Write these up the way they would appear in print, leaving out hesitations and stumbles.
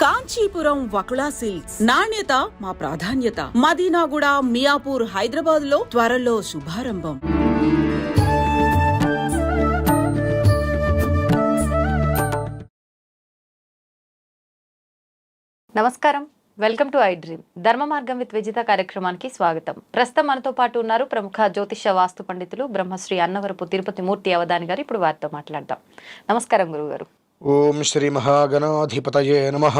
Kanchipuram Vakula silks నాణ్యత మా ప్రాధాన్యత. మదీనాగూడ, మియాపూర్, హైదరాబాద్ లో త్వరలో శుభారంభం. నమస్కారం, వెల్కమ్ టు ఐ డ్రీమ్. ధర్మ మార్గం విత్ విజిత కార్యక్రమానికి స్వాగతం. ప్రస్తుతం మనతో పాటు ఉన్నారు ప్రముఖ జ్యోతిష వాస్తు పండితులు బ్రహ్మశ్రీ అన్నవరపు తిరుపతి మూర్తి అవధాని గారు. ఇప్పుడు వారితో మాట్లాడదాం. నమస్కారం గురుగారు. ఓం శ్రీ మహాగణాధిపతయే నమః.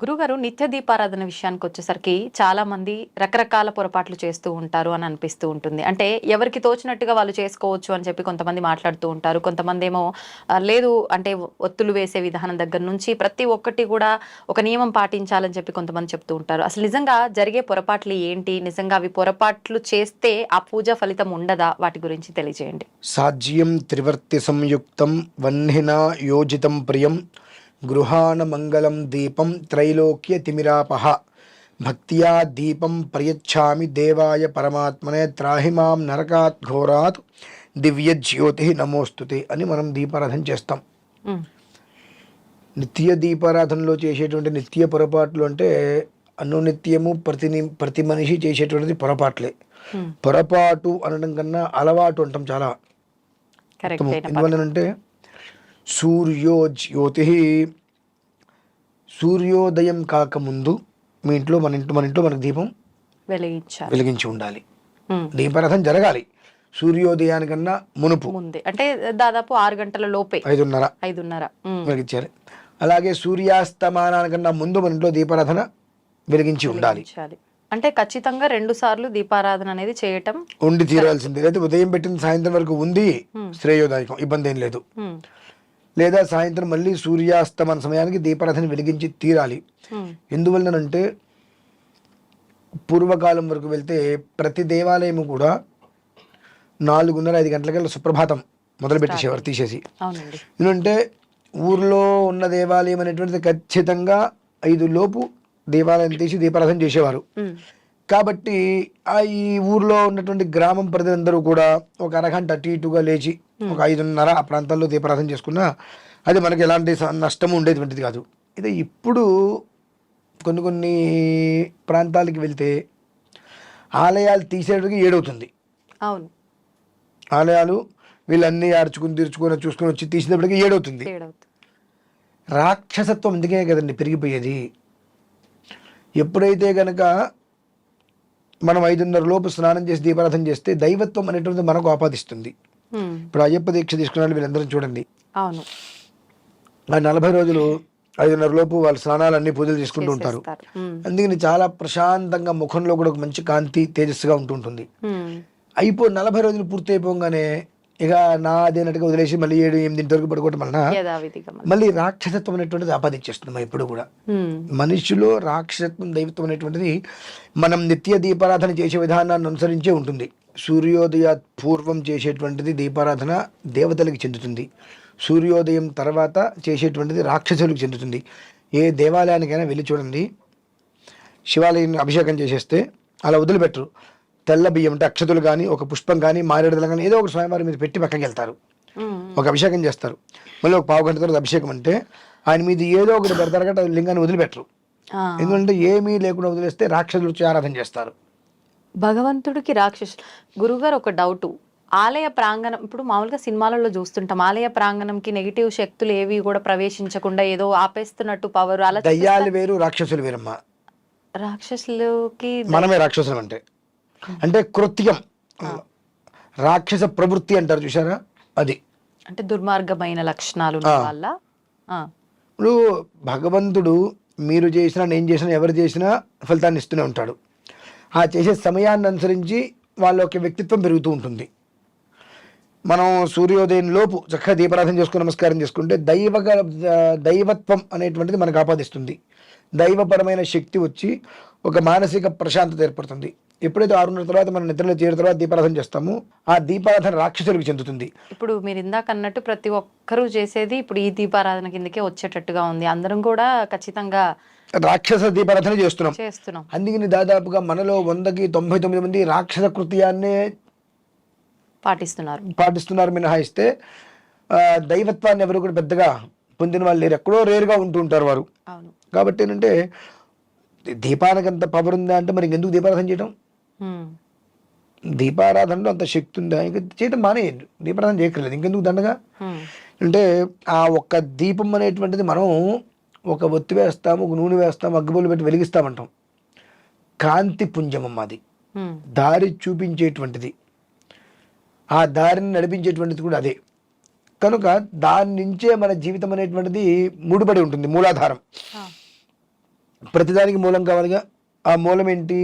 గురుగారు, నిత్య దీపారాధన విషయానికి వచ్చేసరికి చాలా మంది రకరకాల పొరపాట్లు చేస్తూ ఉంటారు అని అనిపిస్తూ ఉంటుంది. అంటే ఎవరికి తోచినట్టుగా వాళ్ళు చేసుకోవచ్చు అని చెప్పి కొంతమంది మాట్లాడుతూ ఉంటారు. కొంతమంది ఏమో లేదు అంటే ఒత్తులు వేసే విధానం దగ్గర నుంచి ప్రతి ఒక్కటి కూడా ఒక నియమం పాటించాలని చెప్పి కొంతమంది చెప్తూ ఉంటారు. అసలు నిజంగా జరిగే పొరపాట్లు ఏంటి? నిజంగా అవి పొరపాట్లు చేస్తే ఆ పూజ ఫలితం ఉండదా? వాటి గురించి తెలియజేయండి. సాజ్యం త్రివర్తి సంయుక్తం వహ్నినా యోజితం ప్రియం గృహాణ మంగళం దీపం త్రైలోక్య తిమిరాపహ భక్త్యా దీపం ప్రయచ్ఛామి దేవాయ పరమాత్మనే త్రాహి మాం నరకాత్ ఘోరాత్ దివ్య జ్యోతి నమోస్తుతే అని మనం దీపారాధన చేస్తాం. నిత్య దీపారాధనలో చేసేటువంటి నిత్య పొరపాట్లు అంటే అనునిత్యము ప్రతి మనిషి చేసేటువంటిది పొరపాట్లే. పొరపాటు అనడం కన్నా అలవాటు అంటాం చాలా. ఎందువల్లనంటే సూర్యోదయం కాకముందు మీ ఇంట్లో మన ఇంట్లో మనకు దీపం వెలిగించి ఉండాలి. దీపారాధన జరగాలి సూర్యోదయానికన్నా మునుపు, అంటే దాదాపు 6 గంటల లోపే, 5:30 వెలిగించాలి. అలాగే సూర్యాస్తమానానికన్నా ముందు మన ఇంట్లో దీపారాధన వెలిగించి ఉండాలి. అంటే ఖచ్చితంగా 2 సార్లు దీపారాధన అనేది చేయటం ఉండి తీరాల్సిందే. లేదా ఉదయం పెట్టిన సాయంత్రం వరకు ఉంది శ్రేయోదాయకం, ఇబ్బంది ఏం లేదు. లేదా సాయంత్రం మళ్ళీ సూర్యాస్తమన సమయానికి దీపారాధన వెలిగించి తీరాలి. ఎందువల్లనంటే పూర్వకాలం వరకు వెళ్తే ప్రతి దేవాలయము కూడా 4:30-5 గంటలకల్లా సుప్రభాతం మొదలుపెట్టేసేవారు తీసేసి. ఎందుకంటే ఊర్లో ఉన్న దేవాలయం అనేటువంటిది ఖచ్చితంగా 5 లోపు దేవాలయం తీసి దీపారాధన చేసేవారు. కాబట్టి ఈ ఊర్లో ఉన్నటువంటి గ్రామం ప్రజలందరూ కూడా ఒక అరగంట అటు ఇటుగా లేచి ఒక 5:30 ఆ ప్రాంతాల్లో దీపారాధన చేసుకున్నా అది మనకి ఎలాంటి నష్టము ఉండేటువంటిది కాదు. ఇది ఇప్పుడు కొన్ని ప్రాంతాలకి వెళ్తే ఆలయాలు తీసేటికి 7 అవుతుంది. అవును, ఆలయాలు వీళ్ళన్నీ తీర్చుకొని చూసుకొని వచ్చి తీసేటప్పటికి 7 అవుతుంది. రాక్షసత్వం అందుకే కదండి పెరిగిపోయేది. ఎప్పుడైతే కనుక మనం 5:30 లోపు స్నానం చేసి దీపారాధన చేస్తే దైవత్వం అనేటువంటిది మనకు ఆపాదిస్తుంది. ఇప్పుడు అయ్యప్ప దీక్ష తీసుకున్న వీళ్ళందరం చూడండి, ఆ 40 రోజులు 5:30 లోపు వాళ్ళ స్నానాలు అన్ని పూజలు చేసుకుంటూ ఉంటారు. అందుకని చాలా ప్రశాంతంగా ముఖంలో కూడా ఒక మంచి కాంతి తేజస్సుగా ఉంటుంటుంది. 40 రోజులు పూర్తి అయిపోగానే ఇక నాదేనట్టుగా వదిలేసి మళ్ళీ 7-8 వరకు పడుకోవటం వలన మళ్ళీ రాక్షసత్వం అనేటువంటిది ఆపాదించేస్తుంది. ఇప్పుడు కూడా మనిషిలో రాక్షసత్వం దైవత్వం అనేటువంటిది మనం నిత్య దీపారాధన చేసే విధానాన్ని అనుసరించే ఉంటుంది. సూర్యోదయ పూర్వం చేసేటువంటిది దీపారాధన దేవతలకు చెందుతుంది. సూర్యోదయం తర్వాత చేసేటువంటిది రాక్షసులకు చెందుతుంది. ఏ దేవాలయానికైనా వెళ్ళి చూడండి, శివాలయాన్ని అభిషేకం చేసేస్తే అలా వదిలిపెట్టరు. తెల్ల బియ్యం అంటే అక్షతులు కానీ ఒక పుష్పం కానీ మారేడుదల కానీ ఏదో ఒక స్వామివారి మీద పెట్టి పక్కకి వెళ్తారు, ఒక అభిషేకం చేస్తారు. మళ్ళీ ఒక 15 గంట తర్వాత అభిషేకం అంటే ఆయన మీద ఏదో ఒకటి పెడతారు కాబట్టి లింగాన్ని వదిలిపెట్టరు. ఎందుకంటే ఏమీ లేకుండా వదిలేస్తే రాక్షసులు వచ్చి ఆరాధన చేస్తారు. భగవంతుడికి గురుగారు ఒక డౌట్, ఆలయ ప్రాంగణం ఇప్పుడు మామూలుగా సినిమాలలో చూస్తుంటాం, ఆలయ ప్రాంగణంకి నెగిటివ్ శక్తులు ఏవి కూడా ప్రవేశించకుండా ఏదో ఆపేస్తున్నట్టు పవర్, అలా దయ్యాలు వేరు రాక్షసులు వేరమ్మా. రాక్షసులకి మనమే రాక్షసులు అంటే కృత్యం, రాక్షస ప్రవృత్తి అంటారు చూసారా, అది అంటే దుర్మార్గమైన లక్షణాలు వల్ల. ఇప్పుడు భగవంతుడు మీరు చేసినా నేను చేసినా ఎవరు చేసినా ఫలితాన్ని ఇస్తూనే ఉంటాడు. ఆ చేసే సమయాన్ని అనుసరించి వాళ్ళ యొక్క వ్యక్తిత్వం పెరుగుతూ ఉంటుంది. మనం సూర్యోదయం లోపు చక్కగా దీపారాధన చేసుకుని నమస్కారం చేసుకుంటే దైవత్వం అనేటువంటిది మనకు ఆపాదిస్తుంది. దైవపరమైన శక్తి వచ్చి ఒక మానసిక ప్రశాంతత ఏర్పడుతుంది. ఎప్పుడైతే 6:30 తర్వాత మనం నిద్రలో చేరిన తర్వాత దీపారాధన చేస్తామో ఆ దీపారాధన రాక్షసులకు చెందుతుంది. ఇప్పుడు మీరు ఇందాక అన్నట్టు ప్రతి ఒక్కరూ చేసేది ఇప్పుడు ఈ దీపారాధన కిందకే వచ్చేటట్టుగా ఉంది. అందరం కూడా ఖచ్చితంగా రాక్షస దీపారాధన చేస్తున్నాం. అందుకని దాదాపుగా మనలో 100కి 99 మంది రాక్షస కృత్యాన్నే పాటిస్తున్నారు మినహాయిస్తే దైవత్వాన్ని ఎవరు కూడా పెద్దగా పొందిన వాళ్ళు లేరు, ఎక్కడో రేరుగా ఉంటూ ఉంటారు వారు. అవును. కాబట్టి ఏంటంటే దీపానికి అంత పవర్ ఉందా అంటే మరి ఎందుకు దీపారాధన చేయడం? దీపారాధనలో అంత శక్తి ఉందా? ఇంకా చేయడం మానేయండి, దీపారాధన చేయక్కర్లేదు, ఇంకెందుకు దండగా. అంటే ఆ ఒక్క దీపం అనేటువంటిది మనం ఒక ఒత్తి వేస్తాము, ఒక నూనె వేస్తాము, అగ్గిపుల్లు పెట్టి వెలిగిస్తామంటాం. కాంతి పుంజమమ్మ అది, దారి చూపించేటువంటిది, ఆ దారిని నడిపించేటువంటిది కూడా అదే. కనుక దాని నుంచే మన జీవితం అనేటువంటిది ముడిపడి ఉంటుంది, మూలాధారం. ప్రతిదానికి మూలం కావాలిగా. ఆ మూలం ఏంటి?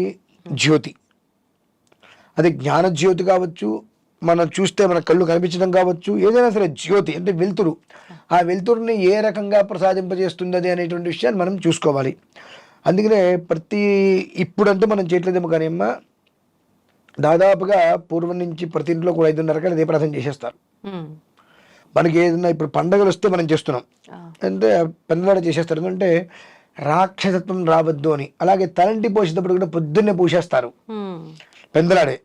జ్యోతి. అది జ్ఞాన జ్యోతి కావచ్చు, మనం చూస్తే మన కళ్ళు కనిపించడం కావచ్చు, ఏదైనా సరే జ్యోతి అంటే వెలుతురు. ఆ వెలుతురుని ఏ రకంగా ప్రసాదింపజేస్తుంది అనేటువంటి విషయాన్ని మనం చూసుకోవాలి. అందుకనే ఇప్పుడంటే మనం చేయట్లేదేమో కానీ అమ్మ, దాదాపుగా పూర్వం నుంచి ప్రతి ఇంట్లో కూడా 5:30 రకాల దీపారాధన చేసేస్తారు. మనకి ఏదైనా ఇప్పుడు పండగలు వస్తే మనం చేస్తున్నాం అంటే పెందలాడ చేసేస్తారు, ఎందుకంటే రాక్షసత్వం రావద్దు అని. అలాగే తలంటి పోసేటప్పుడు కూడా పొద్దున్నే పూసేస్తారు పెందలాడే.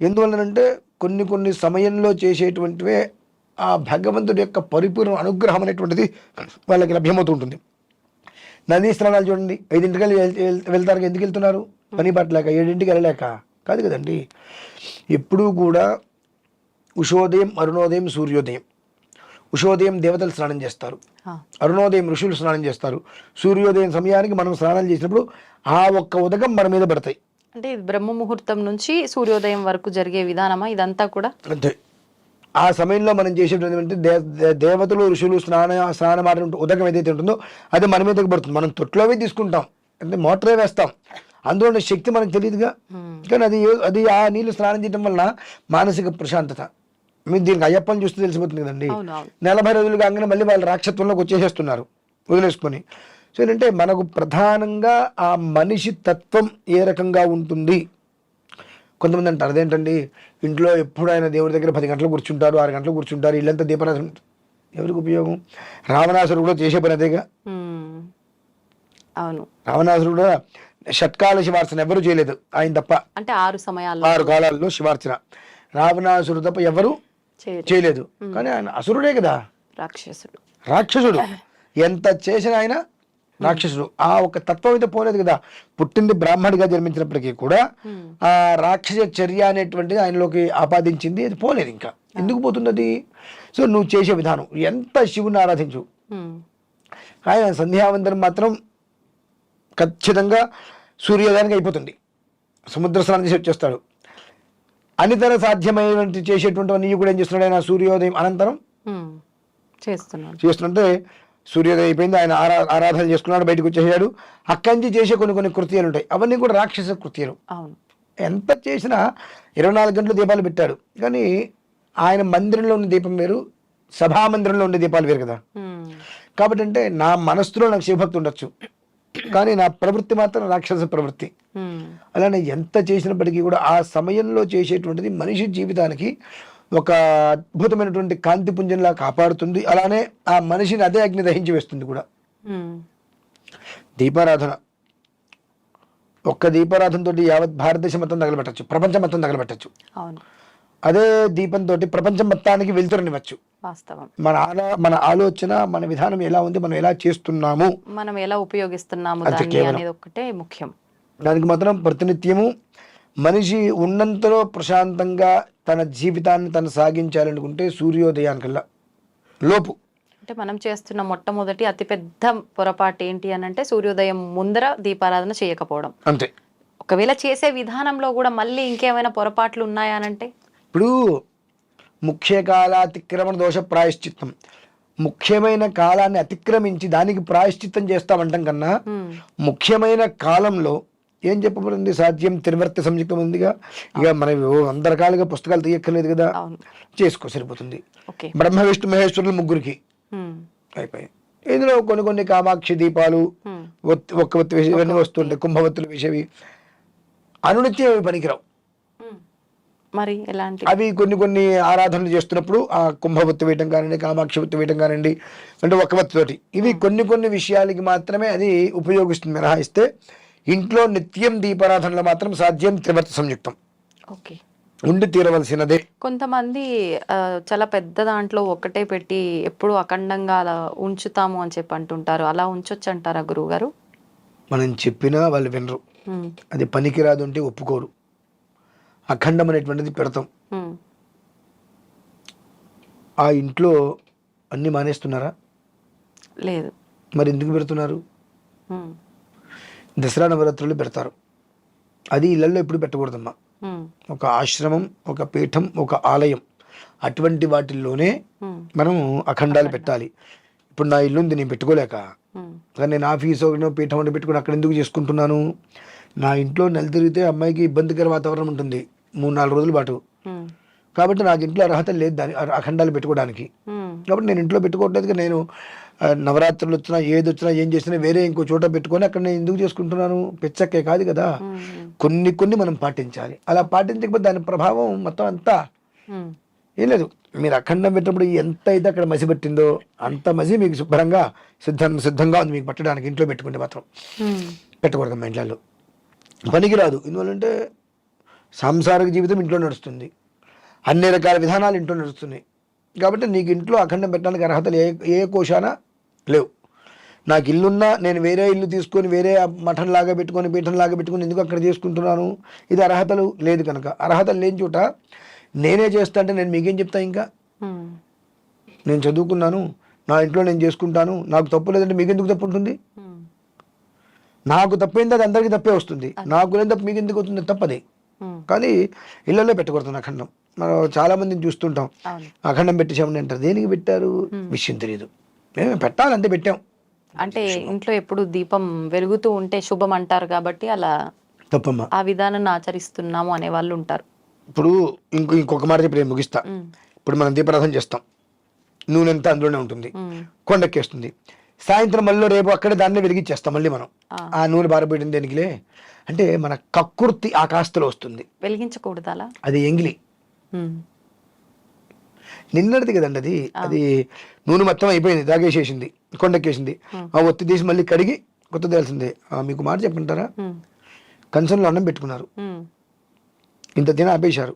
ఎందువల్లనంటే కొన్ని సమయంలో చేసేటువంటివే ఆ భగవంతుడి యొక్క పరిపూర్ణ అనుగ్రహం అనేటువంటిది వాళ్ళకి లభ్యమవుతూ ఉంటుంది. నదీ స్నానాలు చూడండి, 5:00 వెళ్తారు, ఎందుకు వెళ్తున్నారు? పని పట్టలేక, 7:00 వెళ్ళలేక కాదు కదండి. ఎప్పుడూ కూడా ఉషోదయం, అరుణోదయం, సూర్యోదయం. ఉషోదయం దేవతలు స్నానం చేస్తారు, అరుణోదయం ఋషులు స్నానం చేస్తారు, సూర్యోదయం సమయానికి మనం స్నానాలు చేసినప్పుడు ఆ ఒక్క ఉదకం మన మీద పడతాయి. అంటే బ్రహ్మ ముహూర్తం నుంచి సూర్యోదయం వరకు జరిగే విధానమా ఇదంతా కూడా? అంతే. ఆ సమయంలో మనం చేసేటువంటి దేవతలు ఋషులు స్నానమాడిన ఉదకం ఏదైతే ఉంటుందో అది మన మీదకి పడుతుంది. మనం తొట్లోవే తీసుకుంటాం, అంటే మోటరే వేస్తాం, అందులో శక్తి మనకు తెలియదుగా. కానీ అది ఆ నీళ్ళు స్నానం చేయడం వల్ల మానసిక ప్రశాంతత. మీరు దీనికి అయ్యప్పని చూస్తే తెలిసిపోతుంది కదండి. 40 రోజులు కాగానే మళ్ళీ వాళ్ళు రాక్షత్వంలోకి వచ్చేసేస్తున్నారు వదిలేసుకొని. సో ఏంటంటే మనకు ప్రధానంగా ఆ మనిషి తత్వం ఏ రకంగా ఉంటుంది. కొంతమంది అంటారు అదేంటండి, ఇంట్లో ఎప్పుడు ఆయన దేవుడి దగ్గర 10 గంటలు కూర్చుంటారు, 6 గంటలు కూర్చుంటారు, ఇల్లంతా దీపారాధన, ఎవరికి ఉపయోగం? రావణాసురుడు కూడా చేసే పని అదేగా. అవును, రావణాసురుడు కూడా షట్కాల శివార్చన ఎవరు చేయలేదు, ఆయన తప్ప. అంటే 6 కాలాల్లో శివార్చన రావణాసురుడు తప్ప ఎవరు చేయలేదు. కానీ ఆయన అసురుడే కదా, రాక్షసుడు. ఎంత చేసిన ఆయన రాక్షసుడు. ఆ ఒక తత్వం అయితే పోలేదు కదా. పుట్టింది బ్రాహ్మణుడిగా జన్మించినప్పటికీ కూడా ఆ రాక్షస చర్య అనేటువంటిది ఆయనలోకి ఆపాదించింది, అది పోలేదు. ఇంకా ఎందుకు పోతుంది అది? సో నువ్వు చేసే విధానం, ఎంత శివుని ఆరాధించు, ఆయన సంధ్యావందనం మాత్రం ఖచ్చితంగా సూర్యోదయానికి అయిపోతుంది, సముద్ర స్నానం చేసి వచ్చేస్తాడు. అనితర సాధ్యమైనటువంటి చేసేటువంటి నీవు కూడా ఏం చేస్తున్నాడు? ఆయన సూర్యోదయం అనంతరం చేస్తున్నట్టే సూర్యోదయం అయిపోయింది, ఆయన ఆరాధన చేసుకున్నాడు, బయటకు వచ్చేసాడు. అక్కడి నుంచి చేసే కొన్ని కృత్యాలు ఉంటాయి, అవన్నీ కూడా రాక్షస కృత్యాలు. ఎంత చేసినా 24 గంటలు దీపాలు పెట్టాడు, కానీ ఆయన మందిరంలో ఉన్న దీపం వేరు, సభా మందిరంలో ఉండే దీపాలు వేరు కదా. కాబట్టి అంటే నా మనస్సులో నాకు శివభక్తి ఉండొచ్చు, కానీ నా ప్రవృత్తి మాత్రం రాక్షస ప్రవృత్తి. అలానే ఎంత చేసినప్పటికీ కూడా ఆ సమయంలో చేసేటువంటిది మనిషి జీవితానికి ఒక అద్భుతమైనటువంటి కాంతి పుంజంలా కాపాడుతుంది. అలానే ఆ మనిషిని అదే అగ్ని దహించి వేస్తుంది కూడా. దీపారాధన, ఒక్క దీపారాధనతో యావత్ భారతదేశం మొత్తం తగలబెట్టచ్చు, ప్రపంచం మొత్తం తగలబెట్టచ్చు. అదే దీపంతో ప్రపంచం మొత్తానికి వెలుతురనివ్వచ్చు. మన ఆలోచన, మన విధానం ఎలా ఉంది, మనం ఎలా చేస్తున్నాము, మనం ఎలా ఉపయోగిస్తున్నాము అనేది ఒక్కటే ముఖ్యం. దానికి మాత్రం ప్రతినిత్యము మనిషి ఉన్నంతలో ప్రశాంతంగా తన జీవితాన్ని తను సాగించాలనుకుంటే సూర్యోదయానికల్లా లోపు. అంటే మనం చేస్తున్న మొట్టమొదటి అతిపెద్ద పొరపాటు ఏంటి అని అంటే సూర్యోదయం ముందర దీపారాధన చేయకపోవడం. అంతే. ఒకవేళ చేసే విధానంలో కూడా మళ్ళీ ఇంకేమైనా పొరపాట్లు ఉన్నాయా అంటే, ఇప్పుడు ముఖ్య కాలాతిక్రమణ దోష ప్రాయశ్చిత్తం, ముఖ్యమైన కాలాన్ని అతిక్రమించి దానికి ప్రాయశ్చిత్తం చేస్తామంటాం కన్నా ముఖ్యమైన కాలంలో ఏం చెప్పబడింది? సాధ్యం త్రివర్తి సంయుక్తం ఉందిగా. ఇక మనం 100 రకాలుగా పుస్తకాలు తీయక్కర్లేదు కదా, చేసుకో సరిపోతుంది. బ్రహ్మ విష్ణు మహేశ్వరులు ముగ్గురికి అయిపోయాయి. ఇందులో కొన్ని కామాక్షి దీపాలు, ఒక్క ఒత్తి వేసి ఇవన్నీ వస్తుంటాయి, కుంభవత్తులు వేసేవి అనునిత్యం అవి పనికిరావు. మరి ఎలాంటి అవి కొన్ని ఆరాధనలు చేస్తున్నప్పుడు ఆ కుంభవత్తు వేయటం కానివ్వండి, కామాక్షి వత్తు వేయటం కానివ్వండి, అంటే ఒక వత్తుతోటి ఇవి కొన్ని విషయాలకి మాత్రమే అది ఉపయోగిస్తుంది. మినహాయిస్తే ఇంట్లో నిత్యం దీపారాధనలో మాత్రం సాధ్యం త్రివర్తి సంయుక్తం. ఉండి తీరవలసినదే. కొంతమంది చాలా పెద్ద దాంట్లో ఒక్కటే పెట్టి ఎప్పుడు అఖండంగా అలా ఉంచుతాము అని చెప్పి అంటుంటారు. అలా ఉంచొచ్చు అంటారా గురువుగారు? మనం చెప్పినా వాళ్ళు వినరు. అది పనికిరాదు అంటే ఒప్పుకోరు. అఖండం అనేటువంటిది పెడతాం. ఆ ఇంట్లో అన్ని మానేస్తున్నారా? లేదు. మరి ఎందుకు పెడుతున్నారు? దసరా నవరాత్రులు పెడతారు. అది ఇళ్లలో ఎప్పుడు పెట్టకూడదమ్మా. ఒక ఆశ్రమం, ఒక పీఠం, ఒక ఆలయం అటువంటి వాటిల్లోనే మనం అఖండాలు పెట్టాలి. ఇప్పుడు నా ఇల్లు ఉంది, నేను పెట్టుకోలేక, కానీ నేను ఆఫీస్ పీఠం ఒకటి పెట్టుకుని అక్కడ ఎందుకు చేసుకుంటున్నాను? నా ఇంట్లో నెల తిరిగితే అమ్మాయికి ఇబ్బందికర వాతావరణం ఉంటుంది 3-4 రోజుల పాటు. కాబట్టి నాకు ఇంట్లో అర్హత లేదు దాని అఖండాలు పెట్టుకోవడానికి. కాబట్టి నేను ఇంట్లో పెట్టుకోవట్లేదు. నేను నవరాత్రులు వచ్చినా ఏది వచ్చినా ఏం చేసినా వేరే ఇంకో చోట పెట్టుకొని అక్కడ నేను ఎందుకు చేసుకుంటున్నాను? పెచ్చక్కే కాదు కదా. కొన్ని మనం పాటించాలి. అలా పాటించకపోతే దాని ప్రభావం మొత్తం అంతా ఏం లేదు. మీరు అఖండం పెట్టినప్పుడు ఎంత అయితే అక్కడ మసి పట్టిందో అంత మసి మీకు శుభ్రంగా సిద్ధంగా ఉంది మీకు పట్టడానికి. ఇంట్లో పెట్టుకుంటే మాత్రం పెట్టకూడదు మా ఇంట్లో. పనికిరాదు. ఎందువల్లంటే సాంసారిక జీవితం ఇంట్లో నడుస్తుంది, అన్ని రకాల విధానాలు ఇంట్లో నడుస్తున్నాయి. కాబట్టి నీకు ఇంట్లో అఖండం పెట్టడానికి అర్హతలు ఏ కోశాన లేవు. నాకు ఇల్లున్నా నేను వేరే ఇల్లు తీసుకొని వేరే మఠంలాగా పెట్టుకొని పీఠంలాగా పెట్టుకొని ఎందుకు అక్కడ చేసుకుంటున్నాను? ఇది అర్హతలు లేదు కనుక. అర్హతలు లేని చోట నేనే చేస్తా అంటే నేను మీకేం చెప్తా? ఇంకా నేను చదువుకున్నాను, నా ఇంట్లో నేను చేసుకుంటాను, నాకు తప్పు లేదంటే మీకెందుకు తప్పు ఉంటుంది? నాకు తప్పైంది అది అందరికీ తప్పే వస్తుంది. నాకు లేని తప్పు మీకు ఎందుకు అవుతుంది? తప్పది. కానీ ఇళ్లలో పెట్టకూడదు అఖండం. మనం చాలా మందిని చూస్తుంటాం, అఖండం పెట్టేసామని అంటారు. దేనికి పెట్టారు? విషయం తెలియదు. మేము పెట్టాలంటే పెట్టాం. అంటే ఇంట్లో ఎప్పుడు దీపం వెలుగుతూ ఉంటే శుభం అంటారు కాబట్టి అలా తప్పమ్మా. ఆ విధానాన్ని ఆచరిస్తున్నాము అనే వాళ్ళు ఉంటారు. ఇప్పుడు ఇంకొక మాట చెప్పి నేను ముగిస్తా. ఇప్పుడు మనం దీపారాధన చేస్తాం, నూనె అంతా అందులోనే ఉంటుంది, కొండెక్కేస్తుంది. సాయంత్రం మళ్ళీ రేపు అక్కడే దాన్ని వెలిగించేస్తాం. మళ్ళీ మనం ఆ నూనె బారబెట్టింది దేనికిలే అంటే మన కక్కుర్తి ఆ కాస్తలో వస్తుంది. వెలిగించకూడదు అలా. అది ఎంగిలి నిన్నటిది కదండి. అది నూనె మొత్తం అయిపోయింది, తాగేసేసింది, కొండెక్కేసింది. ఆ ఒత్తి తీసి మళ్ళీ కడిగి కొత్త తెలిసిందే. మీకు మాట చెప్పంటారా? కంచంలో అన్నం పెట్టుకున్నారు, ఇంత తిన ఆపేశారు,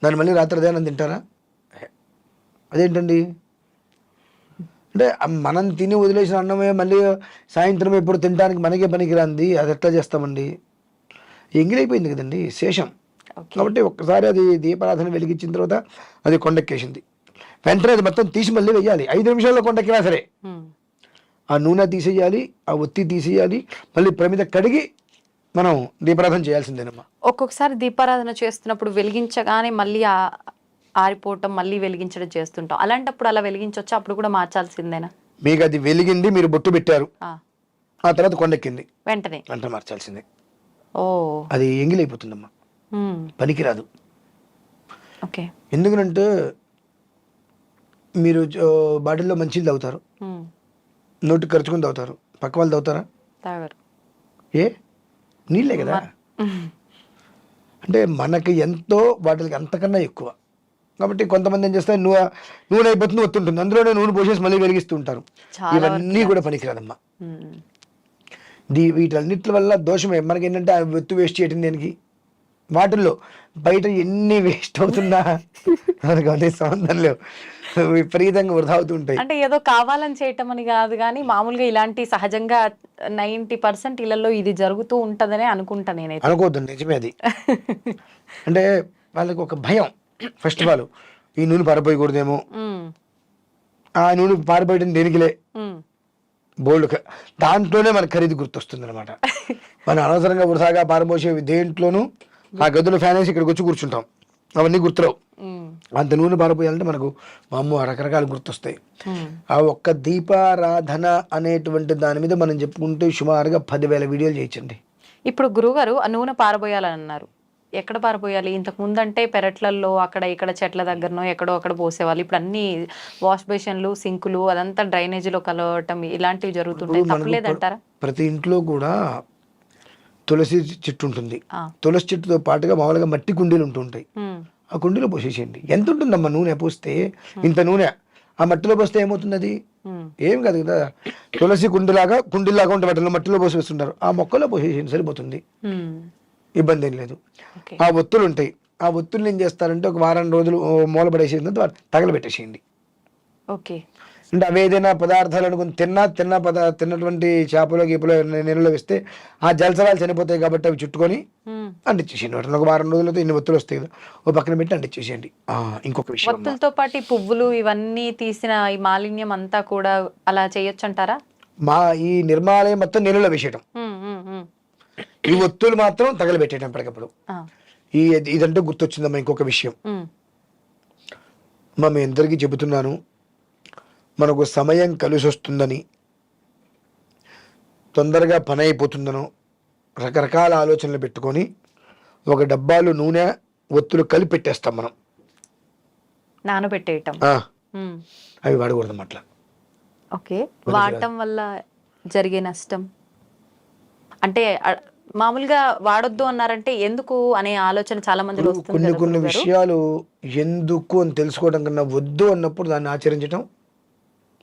దాన్ని మళ్ళీ రాత్రి అదే అన్నం తింటారా? అదేంటండి అంటే మనం తిని వదిలేసిన అన్నమే మళ్ళీ సాయంత్రం ఎప్పుడు తినడానికి మనకే పనికిరాంది. అది ఎట్లా చేస్తామండి? ఎంగిలైపోయింది కదండి, శేషం. కాబట్టి ఒక్కసారి అది దీపారాధన వెలిగించిన తర్వాత అది కొండెక్కేసింది, వెంటనే అది మొత్తం తీసి మళ్ళీ వెయ్యాలి. 5 నిమిషాల్లో కొండెక్కినా సరే ఆ నూనె తీసేయాలి, ఆ ఒత్తి తీసేయాలి, మళ్ళీ ప్రమిద కడిగి మనం దీపారాధన చేయాల్సిందేనమ్మా. ఒక్కొక్కసారి దీపారాధన చేస్తున్నప్పుడు వెలిగించగానే మళ్ళీ ఆరిపోవటం, మళ్ళీ వెలిగించడం చేస్తుంటాం. అలాంటప్పుడు అలా వెలిగించవచ్చు, అప్పుడు కూడా మార్చాల్సిందేనా? మీకు అది వెలిగింది, మీరు బొట్టు పెట్టారు, ఆ తర్వాత కొండెక్కింది, వెంటనే మార్చాల్సిందే. అది ఎంగిలైపోతుందమ్మా, పనికిరాదు. ఎందుకంటే మీరు బాటిల్లో మంచిలు తాగుతారు, నోటికి ఖర్చుకుని తాగుతారు, పక్క వాళ్ళు తాగుతారా? ఏ నీళ్ళే కదా. అంటే మనకి ఎంతో వాటికి అంతకన్నా ఎక్కువ. కాబట్టి కొంతమంది ఏం చేస్తారు, నూనె అయిపోతుంది, ఒత్తుంటుంది, అందులోనే నూనె పోసేసి మళ్ళీ వెలిగిస్తూ ఉంటారు. ఇవన్నీ కూడా పనికిరాదమ్మా. వీటన్నిటి వల్ల దోషమే. మనకి ఏంటంటే ఆ ఒత్తు వేస్ట్ చేయటం దేనికి? వాటిల్లో బయట ఎన్ని వేస్ట్ అవుతున్నా మనకు అదే సంబంధం లేవు, విపరీతంగా వృధా అవుతుంటాయి. అంటే ఏదో కావాలని చేయటం అని కాదు, కానీ మామూలుగా ఇలాంటి సహజంగా 90% ఇళ్లలో ఇది జరుగుతూ ఉంటదనే అనుకుంటా నేనైతే. అనుకోవద్దు, నిజమే అది. అంటే వాళ్ళకి ఒక భయం. ఫస్ట్ ఆఫ్ ఆల్ ఈ నూనె పారిపోయకూడదేమో, ఆ నూనె పారిపోయడం దేనికిలే, బోల్డ్ దాంట్లోనే మనకు ఖరీదు గుర్తొస్తుంది అనమాట. మనం అనవసరంగా వృధాగా పారబోసేవి దేంట్లోనూ ఆ గదులు ఫ్యాన్ వేసి ఇక్కడికి వచ్చి కూర్చుంటాం, అవన్నీ గుర్తురావు. అంత నూనె పారిపోయాలంటే మనకు అమ్మో రకరకాలు గుర్తొస్తాయి. ఆ ఒక్క దీపారాధన అనేటువంటి దాని మీద మనం చెప్పుకుంటే సుమారుగా 10,000 వీడియోలు చేయొచ్చండి. ఇప్పుడు గురువుగారు ఆ నూనె పారబోయాలని అన్నారు, ఎక్కడ పారబోయాలి? ఇంతకు ముందంటే పెరట్లలో అక్కడ ఇక్కడ చెట్ల దగ్గరనో ఎక్కడో అక్కడ పోసేవాళ్ళు. ఇప్పుడు అన్ని వాష్ బేషన్లు, సింకులు, అదంతా డ్రైనేజీలో కలవటం ఇలాంటివి జరుగుతుంటాయి. తప్పలేదంటారా? ప్రతి ఇంట్లో కూడా తులసి చెట్టు ఉంటుంది. తులసి చెట్టుతో పాటుగా మామూలుగా మట్టి కుండీలు ఉంటుంటాయి. ఆ కుండీలో పోసేసేయండి. ఎంత ఉంటుందమ్మా నూనె పోస్తే? ఇంత నూనె ఆ మట్టిలో పోస్తే ఏమవుతుంది? అది ఏం కాదు కదా. తులసి కుండీలాగా ఉంటే వాటిలో మట్టిలో పోసి వేస్తుంటారు, ఆ మొక్కలో పోసేసేయండి, సరిపోతుంది, ఇబ్బంది ఏం లేదు. ఆ ఒత్తులు ఉంటాయి, ఆ ఒత్తుల్ని ఏం చేస్తారంటే ఒక వారం రోజులు మూల పడేసేసిన తర్వాత తగలబెట్టేసేయండి. ఓకే. అంటే అవి ఏదైనా పదార్థాలు అనుకుని తిన్నటువంటి చేపలో గీపలో నీళ్ళలో వేస్తే ఆ జలసరాలు చనిపోతాయి కాబట్టి అవి చుట్టుకొని అంటించేసేయండి. వాటిని ఒక వారం రోజులతో ఇన్ని ఒత్తులు వస్తాయి కదా, ఓ పక్కన పెట్టి అంటించేసేయండి. ఇంకొక విషయం, ఒత్తులతో పాటు ఈ పువ్వులు ఇవన్నీ తీసిన ఈ మాలిన్యం అంతా కూడా అలా చేయొచ్చు అంటారా? ఈ నిర్మాలయం మొత్తం నీళ్ళలో వేసేయటం, ఈ ఒత్తులు మాత్రం తగలబెట్టేయటం ఎప్పటికప్పుడు. ఇదంటే గుర్తొచ్చిందమ్మా ఇంకొక విషయం. మీ అందరికీ చెబుతున్నాను, మనకు సమయం కలిసి వస్తుందని, తొందరగా పని అయిపోతుందనో రకరకాల ఆలోచనలు పెట్టుకొని ఒక డబ్బాలు నూనె ఒత్తులు కలిపి పెట్టేస్తాం మనం, నానబెట్టేయటం. అవి వాడకూడదు అట్లా. ఓకే. వాడటం వల్ల జరిగే నష్టం అంటే మామూలుగా వాడొద్దు అన్నారంటే ఎందుకు అనే ఆలోచన చాలా మంది కొన్ని విషయాలు ఎందుకు అని తెలుసుకోవడం కన్నా వద్దు అన్నప్పుడు దాన్ని ఆచరించడం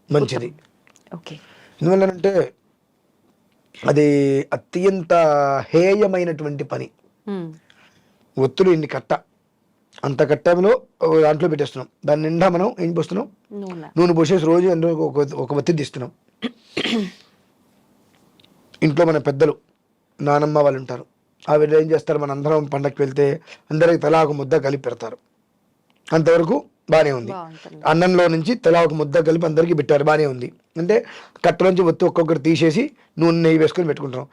మంచిది. ఎందువల్లంటే అది అత్యంత హేయమైనటువంటి పని. ఒత్తులు ఇన్ని కట్ట, అంత కట్టలో దాంట్లో పెట్టేస్తున్నాం, దాని నిండా మనం ఏం పోస్తున్నాం, నూనె పోసేసి రోజు అందులో ఒక ఒత్తి తీస్తున్నాం. ఇంట్లో మన పెద్దలు నానమ్మ వాళ్ళు ఉంటారు, ఆవిడ ఏం చేస్తారు, మన అందరం పండగకి వెళ్తే అందరికి తలా ఒక ముద్ద కలిపి పెడతారు. అంతవరకు బాగానే ఉంది. అన్నంలో నుంచి తలా ఒక ముద్ద కలిపి అందరికీ పెట్టారు, బాగానే ఉంది. అంటే కట్టలోంచి ఒత్తి ఒక్కొక్కరు తీసేసి నూనె నెయ్యి వేసుకొని పెట్టుకుంటాం.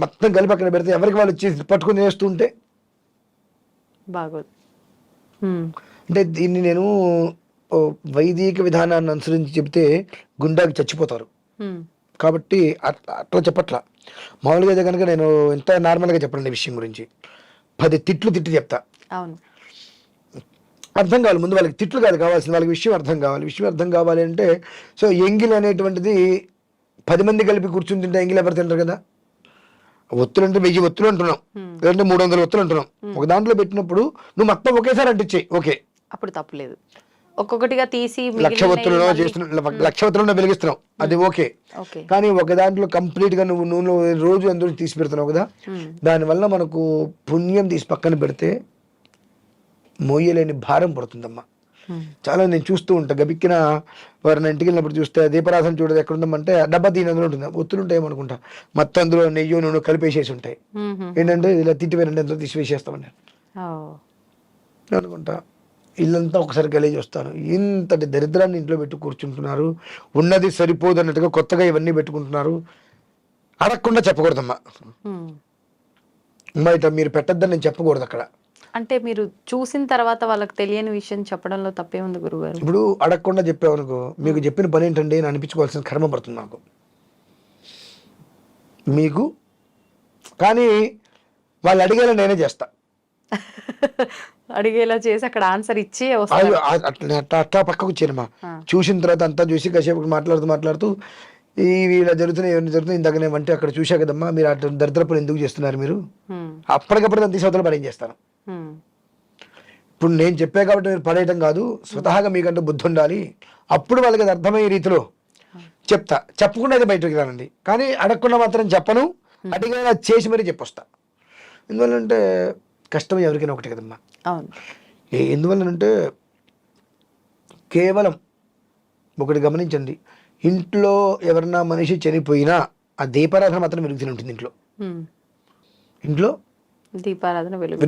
మొత్తం కలిపి అక్కడ పెడితే ఎవరికి వాళ్ళు వచ్చి పట్టుకుని వేస్తుంటే బాగోదు. అంటే దీన్ని నేను వైదిక విధానాన్ని అనుసరించి చెబితే గుండాకి చచ్చిపోతారు కాబట్టి అట్లా చెప్పట్లా. మామూలుగా అయితే కనుక నేను ఎంత నార్మల్గా చెప్పండి ఈ విషయం గురించి, 10 తిట్లు తిట్టి చెప్తా. అవును, అర్థం కావాలి ముందు వాళ్ళకి, తిట్లు కాదు కావాల్సింది, వాళ్ళకి విషయం అర్థం కావాలి. విషయం అర్థం కావాలి అంటే సో ఎంగిల్ అనేటువంటిది 10 మంది కలిపి కూర్చుని తింటే ఎంగిల్ ఎవరు తింటారు కదా. ఒత్తులు అంటే 1000 ఒత్తులు అంటున్నాం, లేదంటే 300 ఒత్తులు అంటున్నాం. ఒక దాంట్లో పెట్టినప్పుడు నువ్వు మొత్తం ఒకేసారి అంటించేయి, ఓకే, అప్పుడు తప్పులేదు. ఒక్కొక్కటిగా తీసి 1,00,000 ఒత్తులలో చేస్తున్నావు, 1,00,000 ఒత్తులలో వెలిగిస్తున్నావు, అది ఓకే. కానీ ఒక దాంట్లో కంప్లీట్ గా నువ్వు నూనె రోజు అందులో తీసి పెడుతున్నావు కదా, దానివల్ల మనకు పుణ్యం తీసి పక్కన పెడితే మోయలేని భారం పడుతుందమ్మా. చాలా నేను చూస్తూ ఉంటా, గబిక్కిన వారిని ఇంటికి వెళ్ళినప్పుడు చూస్తే దీపారాధన చూడదు ఎక్కడ ఉందామంటే డబ్బా దీని అందులో ఉంటుంది, ఒత్తులు ఉంటాయి అనుకుంటా, మొత్తం అందులో నెయ్యి నూనె కలిపేసేసి ఉంటాయి. ఏంటంటే ఇలా తిట్టిపోయినంటే అందులో తీసి వేసేస్తామని అనుకుంటా. ఇల్లంతా ఒకసారి గలీజ్ వస్తాను, ఇంతటి దరిద్రాన్ని ఇంట్లో పెట్టి కూర్చుంటున్నారు, ఉన్నది సరిపోదు అన్నట్టుగా కొత్తగా ఇవన్నీ పెట్టుకుంటున్నారు. అడగకుండా చెప్పకూడదమ్మా, బయట మీరు పెట్టద్దని నేను చెప్పకూడదు అక్కడ. అంటే మీరు చూసిన తర్వాత వాళ్ళకి తెలియని విషయం చెప్పడంలో తప్పే ఉంది గురుగారు. ఇప్పుడు అడగకుండా చెప్పావనుకో, మీకు చెప్పిన పని ఏంటండి అని అనిపించుకోవాల్సిన కర్మ పడుతుంది నాకు మీకు. కానీ వాళ్ళు అడిగేలా నేనే చేస్తా, అడిగేలా చేసి అక్కడ ఆన్సర్ ఇచ్చి అట్లా పక్కకు వచ్చానమ్మా. చూసిన తర్వాత అంతా చూసి కాసేపు మాట్లాడుతూ ఇవి ఇలా జరుగుతున్నాయి, ఇవన్నీ జరుగుతున్నాయి, ఇందాక నేను అంటే అక్కడ చూసా కదమ్మా, మీరు అట్లా దరిద్రపని ఎందుకు చేస్తున్నారు మీరు, అప్పటికప్పుడు దాన్ని తీసి అవతల పడేం చేస్తాను. ఇప్పుడు నేను చెప్పా కాబట్టి మీరు పడేయటం కాదు, స్వతహాగా మీకంటే బుద్ధి ఉండాలి, అప్పుడు వాళ్ళకి అది అర్థమయ్యే రీతిలో చెప్తా. చెప్పకుండా అయితే బయటకు రానండి, కానీ అడగకుండా మాత్రం చెప్పను, అడిగినా చేసి మరీ చెప్పొస్తా. ఎందువల్లంటే కష్టం ఎవరికైనా ఒకటి కదమ్మా. ఎందువల్లనంటే కేవలం ఒకటి గమనించండి, ఇంట్లో ఎవరన్నా మనిషి చనిపోయినా ఆ దీపారాధన మాత్రం వెలుగుతూనే ఉంటుంది. ఇంట్లో దీపారాధన వెలుగుతూనే